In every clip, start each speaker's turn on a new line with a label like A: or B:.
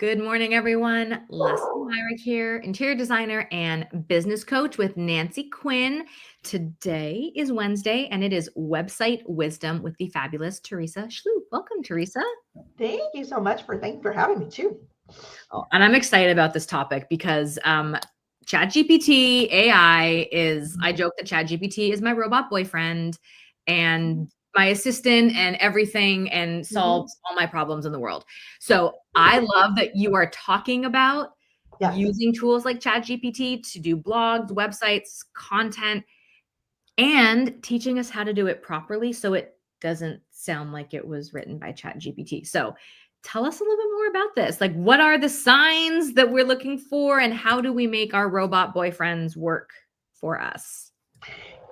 A: Good morning, everyone. Lesley Myrick here, interior designer and business coach with Nancy Quinn. Today is Wednesday, and it is Website Wisdom with the fabulous Teresa Schlup. Welcome, Teresa.
B: Thank you so much thank you for having me too.
A: Oh, and I'm excited about this topic because ChatGPT AI is, I joke that ChatGPT is my robot boyfriend and my assistant and everything, and solves all my problems in the world. So I love that you are talking about using tools like ChatGPT to do blogs, websites, content, and teaching us how to do it properly so it doesn't sound like it was written by ChatGPT. So tell us a little bit more about this. Like, what are the signs that we're looking for, and how do we make our robot boyfriends work for us?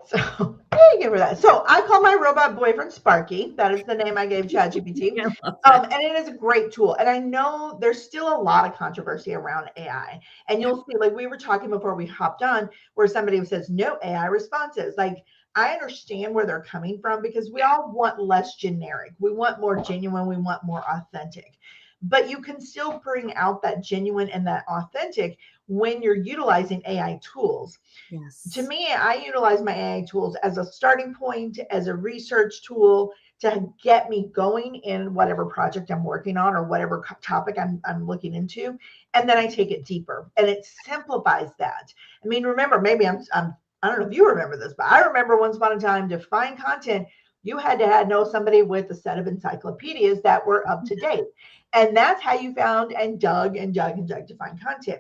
B: So thank you for that. So I call my robot boyfriend Sparky. That is the name I gave ChatGPT. And it is a great tool. And I know there's still a lot of controversy around AI. And you'll see, like we were talking before we hopped on, where somebody says no AI responses. Like, I understand where they're coming from, because we all want less generic. We want more genuine. We want more authentic. But you can still bring out that genuine and that authentic when you're utilizing AI tools.
A: Yes.
B: To me, I utilize my AI tools as a starting point, as a research tool to get me going in whatever project I'm working on or whatever topic I'm looking into. And then I take it deeper, and it simplifies that. I mean, remember, maybe I don't know if you remember this, but I remember once upon a time, to find content, you had to know somebody with a set of encyclopedias that were up to date. And that's how you found and dug to find content.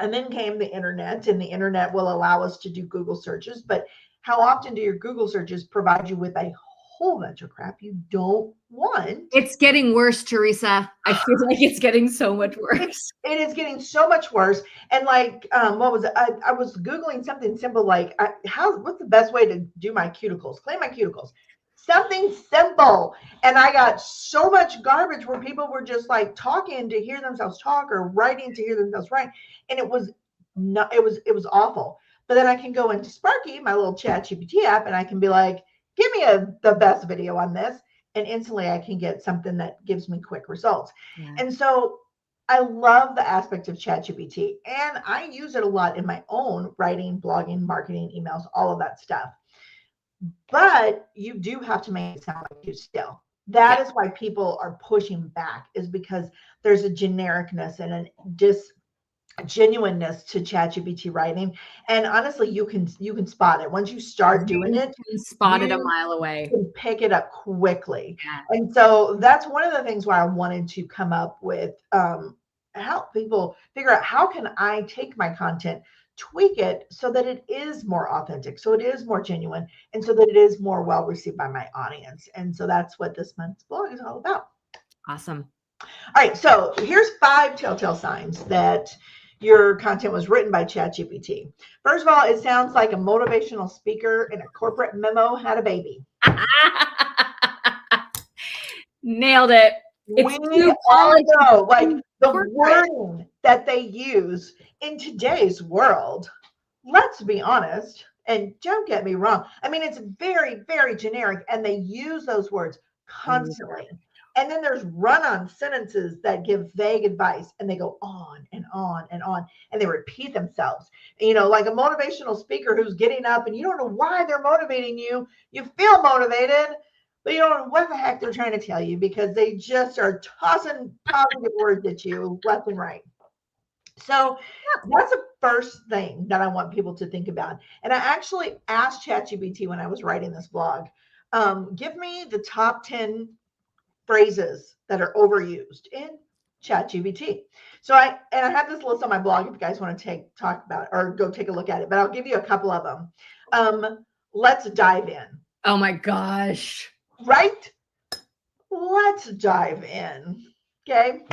B: And then came the internet, and the internet will allow us to do Google searches. But how often do your Google searches provide you with a whole bunch of crap you don't want?
A: It's getting worse, Teresa. I feel like it's getting so much worse.
B: It is getting so much worse. And like, what was it? I was Googling something simple like, what's the best way to do my cuticles? Clean my cuticles. Something simple. And I got so much garbage where people were just like talking to hear themselves talk, or writing to hear themselves write. And it was awful. But then I can go into Sparky, my little ChatGPT app, and I can be like, give me the best video on this. And instantly I can get something that gives me quick results.
A: Yeah.
B: And so I love the aspect of ChatGPT, and I use it a lot in my own writing, blogging, marketing, emails, all of that stuff. But you do have to make it sound like you still. That is why people are pushing back, is because there's a genericness and a genuineness to ChatGPT writing. And honestly, you can spot it once you start doing it.
A: You can spot it a mile away.
B: You can pick it up quickly. Yeah. And so that's one of the things why I wanted to come up with, help people figure out, how can I take my content, tweak it so that it is more authentic, so it is more genuine, and so that it is more well received by my audience. And so that's what this month's blog is all about.
A: Awesome.
B: All right, so here's 5 telltale signs that your content was written by ChatGPT. First of all, it sounds like a motivational speaker in a corporate memo had a baby.
A: Nailed it.
B: We all know, like, the wording that they use in today's world, let's be honest, and don't get me wrong, I mean, it's very, very generic, and they use those words constantly. And then there's run-on sentences that give vague advice, and they go on and on and on, and they repeat themselves. You know, like a motivational speaker who's getting up, and you don't know why they're motivating you. You feel motivated, but you don't know what the heck they're trying to tell you, because they just are tossing positive words at you left and right. So that's the first thing that I want people to think about. And I actually asked ChatGPT when I was writing this blog, give me the top 10 phrases that are overused in ChatGPT. So I have this list on my blog if you guys want to talk about it, or go take a look at it, but I'll give you a couple of them. Let's dive in.
A: Oh my gosh.
B: Right? Let's dive in. Okay.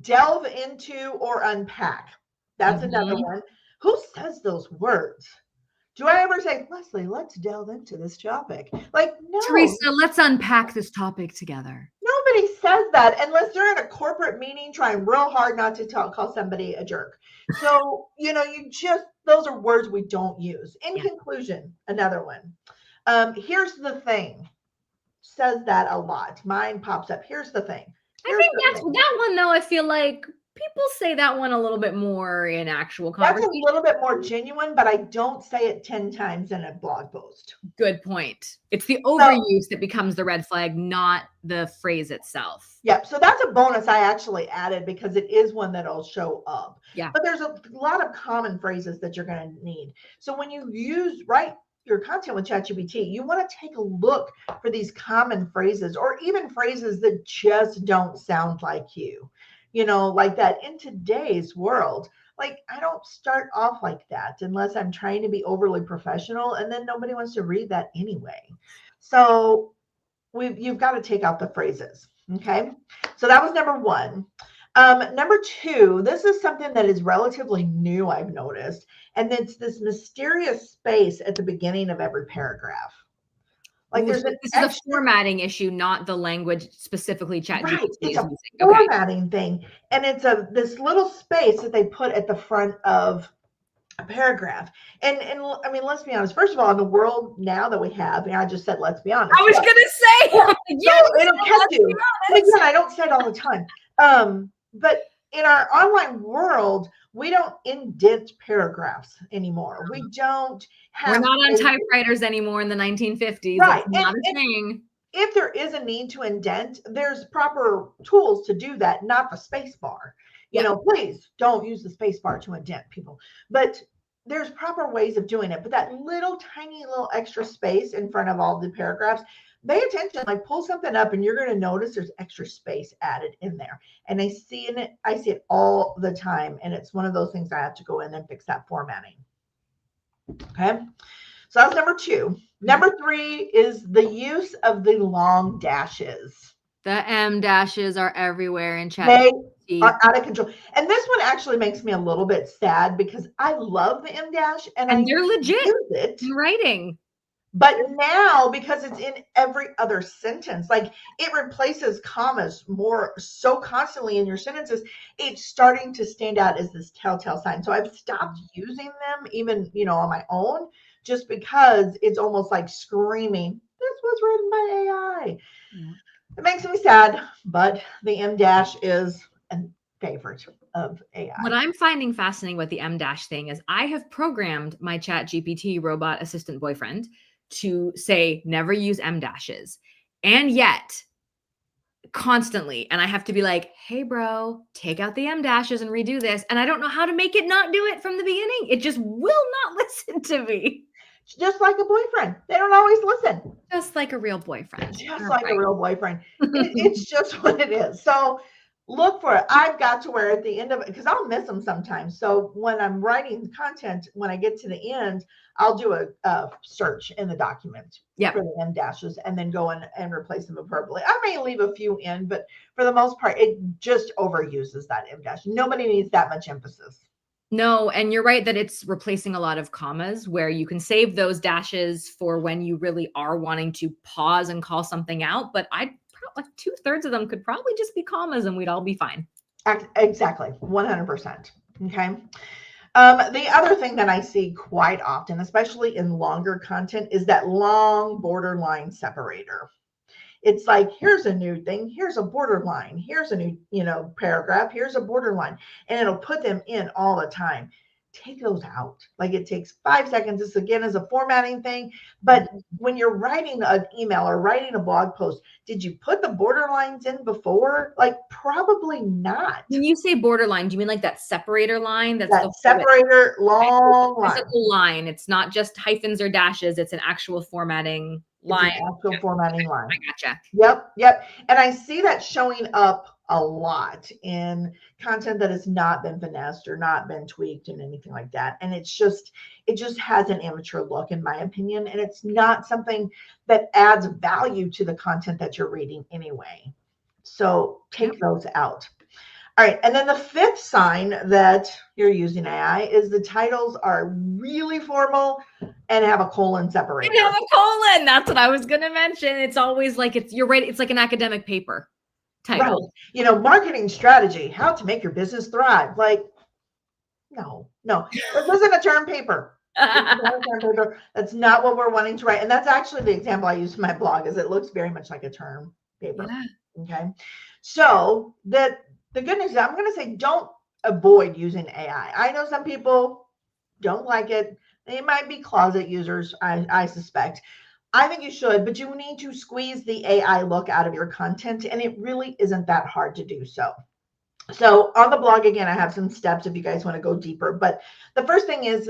B: Delve into or unpack. That's another one. Who says those words? Do I ever say, Lesley, let's delve into this topic? Like, no.
A: Teresa, let's unpack this topic together.
B: Nobody says that unless they're in a corporate meeting trying real hard not to call somebody a jerk. So, those are words we don't use. In conclusion, another one. Here's the thing. Says that a lot. Mine pops up. Here's the thing.
A: I think that's that one though. I feel like people say that one a little bit more in actual
B: That's a
A: conversation.
B: little bit more genuine, but I don't say it 10 times in a blog post.
A: Good point. It's the
B: So,
A: overuse that becomes the red flag, not the phrase itself.
B: yeah, so that's a bonus I actually added because it is one that'll show up.
A: Yeah.
B: But there's a lot of common phrases that you're going to need. So when you write your content with ChatGPT, you want to take a look for these common phrases or even phrases that just don't sound like you. You know, like that in today's world. Like, I don't start off like that unless I'm trying to be overly professional, and then nobody wants to read that anyway. So you've got to take out the phrases. Okay. So that was number one. Number two, this is something that is relatively new, I've noticed, and it's this mysterious space at the beginning of every paragraph. Like
A: Ooh,
B: there's
A: so this is a formatting issue, not the language specifically ChatGPT
B: right,
A: is
B: it's a
A: using.
B: formatting thing, and it's this little space that they put at the front of a paragraph. And I mean, let's be honest. First of all, in the world now that we have, and I just said, let's be honest.
A: I was gonna say,
B: yes, so it'll catch you. And again, I don't say it all the time. But in our online world, we don't indent paragraphs anymore. We don't have.
A: We're not on typewriters anymore in the 1950s.
B: Right.
A: That's not a thing.
B: If there is a need to indent, there's proper tools to do that, not the space bar. You know, please don't use the space bar to indent, people. But there's proper ways of doing it. But that little tiny little extra space in front of all the paragraphs, pay attention, like pull something up and you're going to notice there's extra space added in there. And I see it all the time. And it's one of those things I have to go in and fix that formatting. Okay. So that's number two. Number three is the use of the long dashes.
A: The M dashes are everywhere in
B: ChatGPT.
A: ChatGPT.
B: They are out of control. And this one actually makes me a little bit sad because I love the M dash and I
A: they're legit
B: use it
A: in writing.
B: But now, because it's in every other sentence, like it replaces commas so constantly in your sentences, it's starting to stand out as this telltale sign. So I've stopped using them even, on my own, just because it's almost like screaming, this was written by AI. Yeah. It makes me sad, but the M dash is a favorite of AI.
A: What I'm finding fascinating with the M dash thing is I have programmed my ChatGPT robot assistant boyfriend to say never use M dashes. And yet constantly, and I have to be like, hey bro, take out the M dashes and redo this. And I don't know how to make it not do it from the beginning. It just will not listen to me.
B: Just like a boyfriend. They don't always listen.
A: Just like a real boyfriend.
B: Just like a real boyfriend. It's just what it is. So look for it. I've got to where at the end of it, because I'll miss them sometimes. So when I'm writing content, when I get to the end, I'll do a search in the document for the M dashes and then go in and replace them appropriately. I may leave a few in, but for the most part, it just overuses that M dash. Nobody needs that much emphasis.
A: No, and you're right that it's replacing a lot of commas where you can save those dashes for when you really are wanting to pause and call something out. But like 2/3 of them could probably just be commas and we'd all be fine.
B: Exactly. 100%. Okay. The other thing that I see quite often, especially in longer content, is that long borderline separator. It's like, here's a new thing, here's a borderline, here's a new, paragraph, here's a borderline, and it'll put them in all the time. Take those out. Like it takes 5 seconds. This again is a formatting thing. But when you're writing an email or writing a blog post, did you put the borderlines in before? Like probably not.
A: When you say borderline, do you mean like that separator line? That's
B: that separator long line.
A: Physical line. It's not just hyphens or dashes. It's an actual formatting line.
B: Formatting line.
A: I gotcha.
B: Yep. And I see that showing up a lot in content that has not been finessed or not been tweaked and anything like that. And it just has an amateur look, in my opinion. And it's not something that adds value to the content that you're reading anyway. So take those out. All right. And then the fifth sign that you're using AI is the titles are really formal and have a colon separator.
A: And have a colon. That's what I was going to mention. It's always like you're right. It's like an academic paper title.
B: Right. Marketing strategy, how to make your business thrive. Like, no, this isn't a term paper. That's not what we're wanting to write. And that's actually the example I use in my blog, is it looks very much like a term paper.
A: Yeah.
B: Okay. So the good news is I'm going to say don't avoid using AI. I know some people don't like it. They might be closet users, I suspect. I think you should, but you need to squeeze the AI look out of your content, and it really isn't that hard to do so. So on the blog, again, I have some steps if you guys want to go deeper. But the first thing is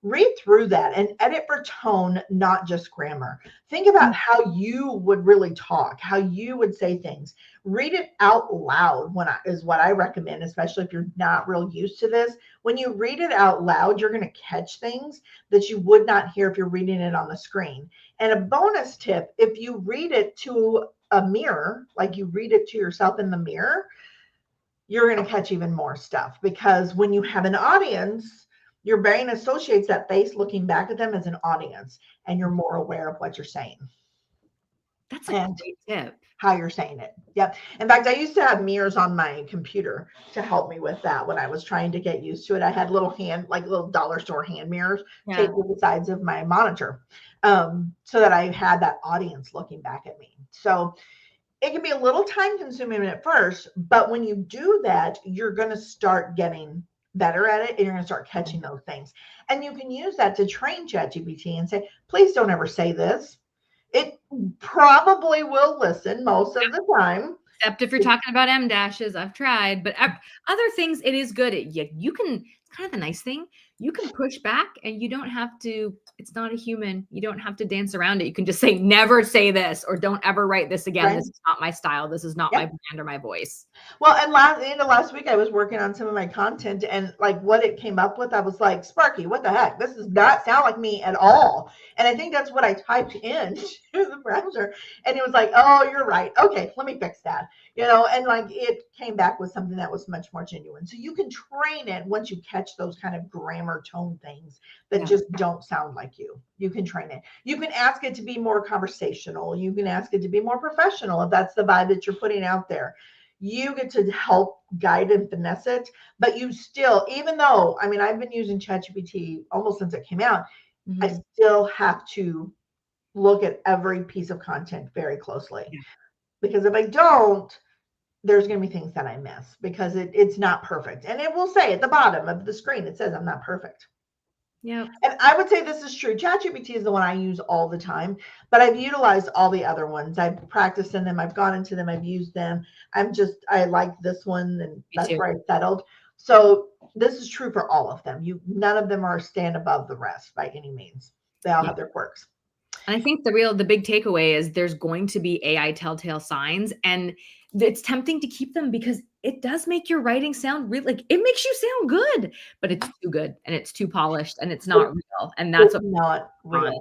B: read through that and edit for tone, not just grammar. Think about how you would really talk, how you would say things. Read it out loud is what I recommend, especially if you're not real used to this. When you read it out loud, you're going to catch things that you would not hear if you're reading it on the screen. And a bonus tip, if you read it to a mirror, like you read it to yourself in the mirror, you're going to catch even more stuff, because when you have an audience, your brain associates that face looking back at them as an audience, and you're more aware of what you're saying.
A: That's a great tip.
B: How you're saying it. Yep. In fact, I used to have mirrors on my computer to help me with that when I was trying to get used to it. I had little dollar store hand mirrors taped to the sides of my monitor, so that I had that audience looking back at me. So it can be a little time consuming at first, but when you do that, you're going to start getting better at it, and you're going to start catching those things. And you can use that to train ChatGPT and say, please don't ever say this. It probably will listen most of the time.
A: Except if you're talking about M dashes, I've tried, but other things, it is good. You can, it's kind of the nice thing. You can push back, and you don't have to, it's not a human. You don't have to dance around it. You can just say, never say this, or don't ever write this again. Right. This is not my style. This is not my brand or my voice.
B: Well, and the end of last week, I was working on some of my content, and like what it came up with, I was like, Sparky, what the heck? This does not sound like me at all. And I think that's what I typed in to the browser. And it was like, oh, you're right. Okay, let me fix that. And like it came back with something that was much more genuine. So you can train it once you catch those kind of grammar tone things that just don't sound like you. You can train it. You can ask it to be more conversational. You can ask it to be more professional if that's the vibe that you're putting out there. You get to help guide and finesse it, but you still, even though, I've been using ChatGPT almost since it came out, I still have to look at every piece of content very closely. Because if I don't, there's going to be things that I miss, because it's not perfect. And it will say at the bottom of the screen, it says I'm not perfect.
A: Yeah.
B: And I would say this is true. ChatGPT is the one I use all the time, but I've utilized all the other ones. I've practiced in them. I've gone into them. I've used them. I like this one, and that's where I settled. So this is true for all of them. None of them are stand above the rest by any means. They all have their quirks.
A: And I think the big takeaway is there's going to be AI telltale signs, and it's tempting to keep them because it does make your writing sound real. Like, it makes you sound good, but it's too good, and it's too polished, and it's not real. And that's
B: not real.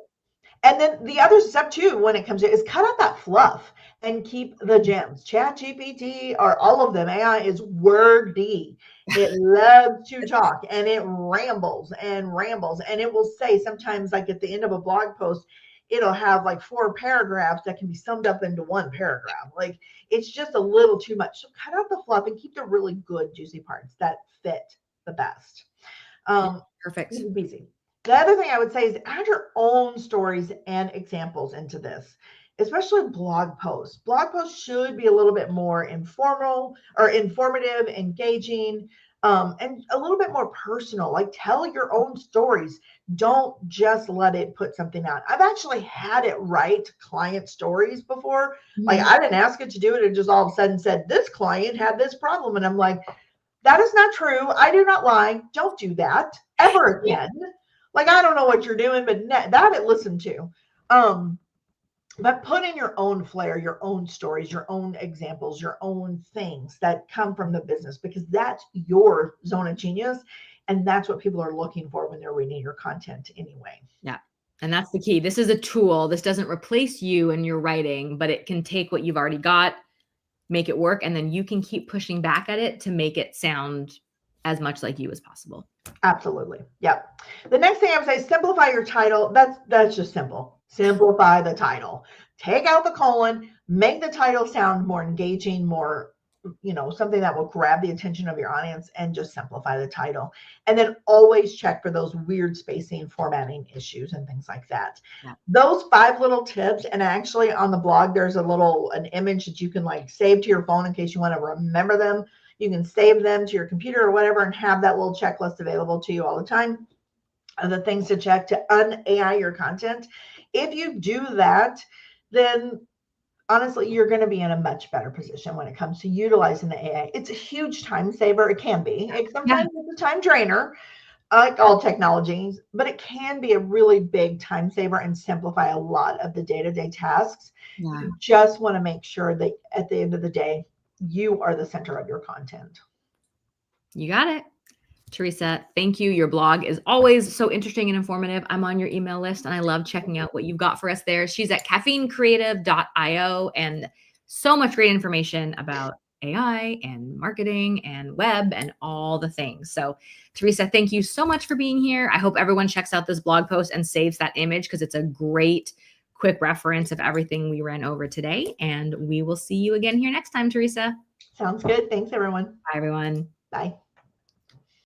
B: And then the other step too, when it comes to, is cut out that fluff and keep the gems. ChatGPT, or all of them, AI is wordy. It loves to talk, and it rambles and rambles. And it will say sometimes, like at the end of a blog post, it'll have like 4 paragraphs that can be summed up into 1 paragraph. Like, it's just a little too much. So cut out the fluff and keep the really good, juicy parts that fit the best.
A: Perfect.
B: Easy. The other thing I would say is add your own stories and examples into this, especially blog posts. Blog posts should be a little bit more informal or informative, engaging, and a little bit more personal. Like, tell your own stories. Don't just let it put something out. I've actually had it write client stories before. Like, I didn't ask it to do it. It just all of a sudden said, this client had this problem. And I'm like, that is not true. I do not lie. Don't do that ever again. Like, I don't know what you're doing, but that it listened to. But put in your own flair, your own stories, your own examples, your own things that come from the business, because that's your zone of genius. And that's what people are looking for when they're reading your content anyway.
A: Yeah. And that's the key. This is a tool. This doesn't replace you and your writing, but it can take what you've already got, make it work, and then you can keep pushing back at it to make it sound as much like you as possible.
B: Absolutely. Yep. The next thing I would say, simplify your title. That's just simple. Simplify the title. Take out the colon, make the title sound more engaging, more something that will grab the attention of your audience and just simplify the title. And then always check for those weird spacing, formatting issues and things like that.
A: Yeah.
B: Those 5 little tips, and actually on the blog, there's an image that you can like save to your phone in case you want to remember them. You can save them to your computer or whatever and have that little checklist available to you all the time of the things to check to un-AI your content. If you do that, then honestly, you're going to be in a much better position when it comes to utilizing the AI. It's a huge time saver. It can be. Sometimes it's a time drainer, like all technologies, but it can be a really big time saver and simplify a lot of the day-to-day tasks.
A: Yeah.
B: You just want to make sure that at the end of the day, you are the center of your content.
A: You got it. Teresa, thank you. Your blog is always so interesting and informative. I'm on your email list and I love checking out what you've got for us there. She's at caffeinecreative.io, and so much great information about AI and marketing and web and all the things. So Teresa, thank you so much for being here. I hope everyone checks out this blog post and saves that image because it's a great quick reference of everything we ran over today. And we will see you again here next time, Teresa.
B: Sounds good. Thanks, everyone.
A: Bye, everyone.
B: Bye.